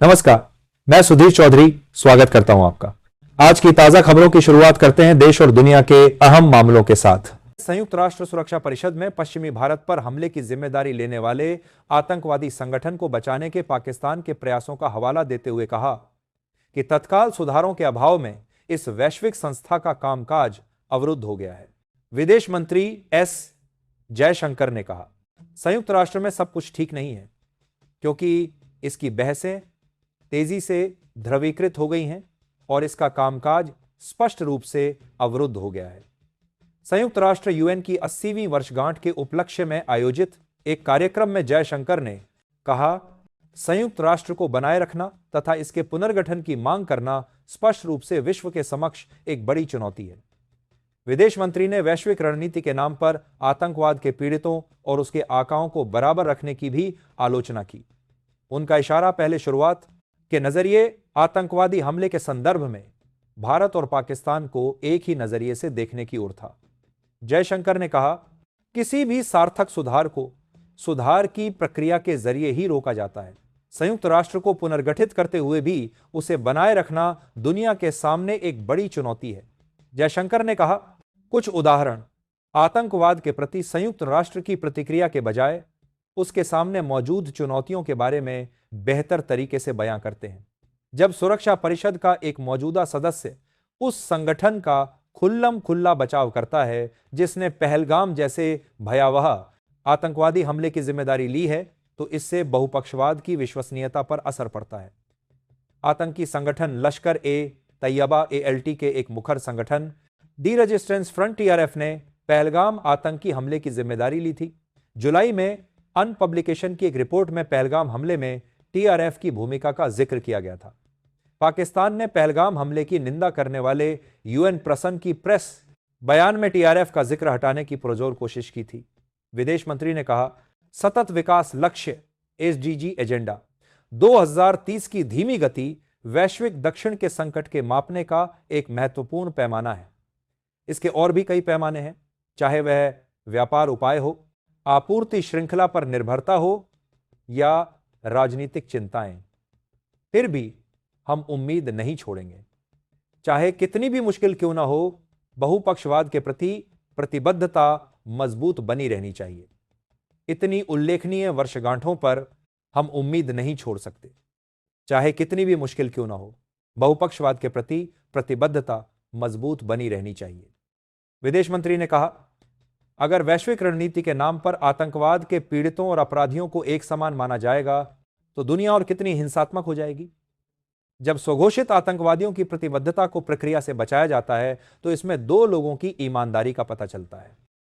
नमस्कार। मैं सुधीर चौधरी स्वागत करता हूं आपका। आज की ताजा खबरों की शुरुआत करते हैं देश और दुनिया के अहम मामलों के साथ। संयुक्त राष्ट्र सुरक्षा परिषद में पश्चिमी भारत पर हमले की जिम्मेदारी लेने वाले आतंकवादी संगठन को बचाने के पाकिस्तान के प्रयासों का हवाला देते हुए कहा कि तत्काल सुधारों के अभाव में इस वैश्विक संस्था का कामकाज अवरुद्ध हो गया है। विदेश मंत्री एस जयशंकर ने कहा, संयुक्त राष्ट्र में सब कुछ ठीक नहीं है क्योंकि इसकी बहसें तेजी से ध्रुवीकृत हो गई हैं और इसका कामकाज स्पष्ट रूप से अवरुद्ध हो गया है। संयुक्त राष्ट्र यूएन की 80वीं वर्षगांठ के उपलक्ष्य में आयोजित एक कार्यक्रम में जयशंकर ने कहा, संयुक्त राष्ट्र को बनाए रखना तथा इसके पुनर्गठन की मांग करना स्पष्ट रूप से विश्व के समक्ष एक बड़ी चुनौती है। विदेश मंत्री ने वैश्विक रणनीति के नाम पर आतंकवाद के पीड़ितों और उसके आकाओं को बराबर रखने की भी आलोचना की। उनका इशारा पहले शुरुआत के नजरिए आतंकवादी हमले के संदर्भ में भारत और पाकिस्तान को एक ही नजरिए से देखने की ओर था। जयशंकर ने कहा, किसी भी सार्थक सुधार को सुधार की प्रक्रिया के जरिए ही रोका जाता है। संयुक्त राष्ट्र को पुनर्गठित करते हुए भी उसे बनाए रखना दुनिया के सामने एक बड़ी चुनौती है। जयशंकर ने कहा, कुछ उदाहरण आतंकवाद के प्रति संयुक्त राष्ट्र की प्रतिक्रिया के बजाय उसके सामने मौजूद चुनौतियों के बारे में बेहतर तरीके से बयां करते हैं। जब सुरक्षा परिषद का एक मौजूदा सदस्य उस संगठन का खुल्लम खुल्ला बचाव करता है जिसने पहलगाम जैसे भयावह आतंकवादी हमले की जिम्मेदारी ली है, तो इससे बहुपक्षवाद की विश्वसनीयता पर असर पड़ता है। आतंकी संगठन लश्कर ए तैयबा ALT के एक मुखर संगठन दी रेजिस्टेंस फ्रंट TRF ने पहलगाम आतंकी हमले की जिम्मेदारी ली थी। जुलाई में अन पब्लिकेशन की एक रिपोर्ट में पहलगाम हमले में TRF की भूमिका का जिक्र किया गया था। पाकिस्तान ने पहलगाम हमले की निंदा करने वाले UN प्रसन्न की प्रेस बयान में TRF का जिक्र हटाने की पुरजोर कोशिश की थी। विदेश मंत्री ने कहा, सतत विकास लक्ष्य SDG एजेंडा 2030 की धीमी गति वैश्विक दक्षिण के संकट के मापने का एक महत्वपूर्ण पैमाना है। इसके और भी कई पैमाने हैं, चाहे वह व्यापार उपाय हो, आपूर्ति श्रृंखला पर निर्भरता हो या राजनीतिक चिंताएं। फिर भी हम उम्मीद नहीं छोड़ेंगे। चाहे कितनी भी मुश्किल क्यों ना हो, बहुपक्षवाद के प्रति प्रतिबद्धता मजबूत बनी रहनी चाहिए। इतनी उल्लेखनीय वर्षगांठों पर हम उम्मीद नहीं छोड़ सकते। चाहे कितनी भी मुश्किल क्यों ना हो, बहुपक्षवाद के प्रति प्रतिबद्धता मजबूत बनी रहनी चाहिए। विदेश मंत्री ने कहा, अगर वैश्विक रणनीति के नाम पर आतंकवाद के पीड़ितों और अपराधियों को एक समान माना जाएगा तो दुनिया और कितनी हिंसात्मक हो जाएगी। जब स्वघोषित आतंकवादियों की प्रतिबद्धता को प्रक्रिया से बचाया जाता है तो इसमें दो लोगों की ईमानदारी का पता चलता है।